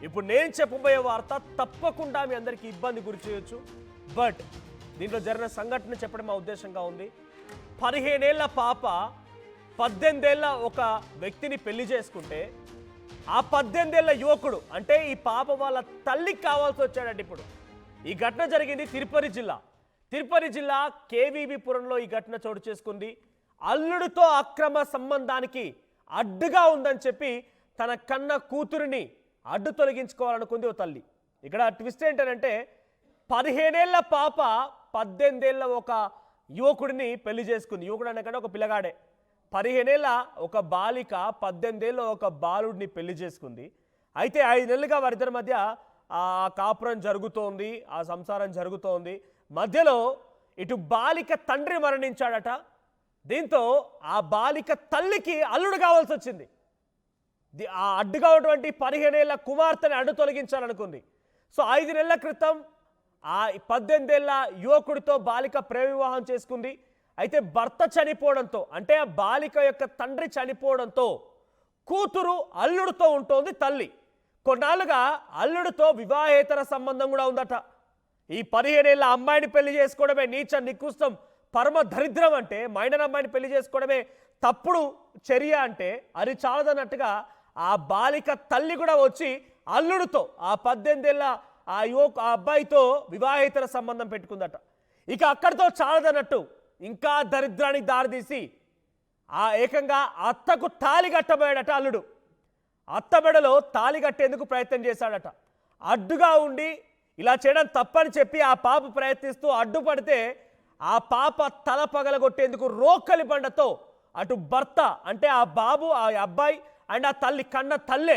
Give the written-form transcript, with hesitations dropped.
ఇప్పుడు నేను చెప్పబోయే వార్త తప్పకుండా మీ అందరికీ ఇబ్బంది గురి చేయొచ్చు. బట్ దీంట్లో జరిగిన సంఘటన చెప్పడం మా ఉద్దేశంగా ఉంది. 15 ఏళ్ల పాప 18 ఏళ్ల ఒక వ్యక్తిని పెళ్లి చేసుకుంటే ఆ 18 ఏళ్ల యువకుడు అంటే ఈ పాప వాళ్ళ తల్లికి కావాల్సి వచ్చాడంటే ఇప్పుడు ఈ ఘటన జరిగింది తిరుపతి జిల్లా కేవీబీపురంలో ఈ ఘటన చోటు చేసుకుంది. అల్లుడితో అక్రమ సంబంధానికి అడ్డుగా ఉందని చెప్పి తన కన్న కూతురిని అడ్డు తొలగించుకోవాలనుకుంది ఓ తల్లి. ఇక్కడ ట్విస్ట్ ఏంటంటే 15 ఏళ్ల పాప 18 ఏళ్ల ఒక యువకుడిని పెళ్లి చేసుకుంది. యువకుడు అనగానే ఒక పిల్లగాడే. 15 ఏళ్ల ఒక బాలిక 18 ఏళ్ల ఒక బాలుడిని పెళ్లి చేసుకుంది. అయితే 5 నెలలుగా వారిద్దరి మధ్య ఆ కాపురం జరుగుతోంది, ఆ సంసారం జరుగుతోంది. మధ్యలో ఇటు బాలిక తండ్రి మరణించాడట. దీంతో ఆ బాలిక తల్లికి అల్లుడు కావాల్సి వచ్చింది. ఆ అడ్డుగా ఉన్నటువంటి 15 ఏళ్ల కుమార్తెని అడ్డు తొలగించాలనుకుంది. సో 5 నెలల క్రితం ఆ 18 ఏళ్ల యువకుడితో బాలిక ప్రేమ వివాహం చేసుకుంది. అయితే భర్త చనిపోవడంతో అంటే ఆ బాలిక యొక్క తండ్రి చనిపోవడంతో కూతురు అల్లుడితో ఉంటోంది తల్లి. కొన్నాళ్ళుగా అల్లుడితో వివాహేతర సంబంధం కూడా ఉందట. ఈ 15 ఏళ్ల అమ్మాయిని పెళ్లి చేసుకోవడమే నీచ నికృష్టం పరమ దరిద్రం అంటే, మైనర్ అమ్మాయిని పెళ్లి చేసుకోవడమే తప్పుడు చర్య అంటే అది చాలదన్నట్టుగా ఆ బాలిక తల్లి కూడా వచ్చి అల్లుడితో ఆ 18 ఏళ్ల ఆ అబ్బాయితో వివాహేతర సంబంధం పెట్టుకుందట. ఇక అక్కడితో చాలదన్నట్టు ఇంకా దరిద్రానికి దారితీసి ఆ ఏకంగా అత్తకు తాళి కట్టబోయాడట అల్లుడు. అత్త మెడలో తాళి కట్టేందుకు ప్రయత్నం చేశాడట. అడ్డుగా ఉండి ఇలా చేయడం తప్పని చెప్పి ఆ పాప ప్రయత్నిస్తూ అడ్డుపడితే ఆ పాప తల పగలగొట్టేందుకు రోకలి బండతో అటు భర్త అంటే ఆ బాబు ఆ అబ్బాయి అండ్ ఆ తల్లి కన్న తల్లే